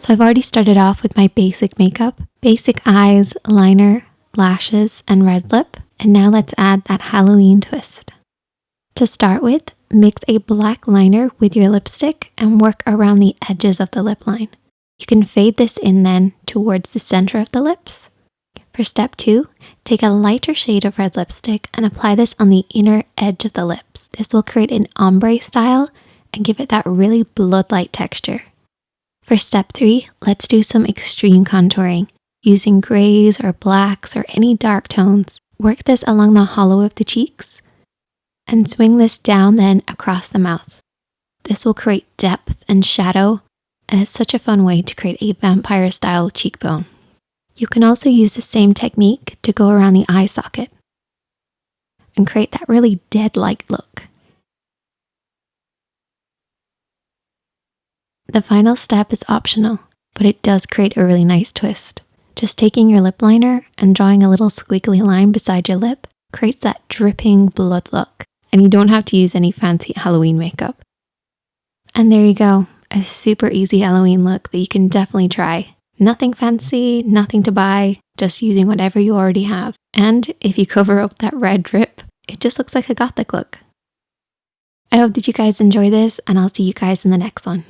So I've already started off with my basic makeup, basic eyes, liner, lashes, and red lip. And now let's add that Halloween twist. To start with, mix a black liner with your lipstick and work around the edges of the lip line. You can fade this in then towards the center of the lips. For step 2, take a lighter shade of red lipstick and apply this on the inner edge of the lips. This will create an ombre style and give it that really blood-like texture. For step 3, let's do some extreme contouring. Using grays or blacks or any dark tones, work this along the hollow of the cheeks and swing this down then across the mouth. This will create depth and shadow, and it's such a fun way to create a vampire style cheekbone. You can also use the same technique to go around the eye socket and create that really dead-like look. The final step is optional, but it does create a really nice twist. Just taking your lip liner and drawing a little squiggly line beside your lip creates that dripping blood look, and you don't have to use any fancy Halloween makeup. And there you go, a super easy Halloween look that you can definitely try. Nothing fancy, nothing to buy, just using whatever you already have. And if you cover up that red drip, it just looks like a gothic look. I hope that you guys enjoy this, and I'll see you guys in the next one.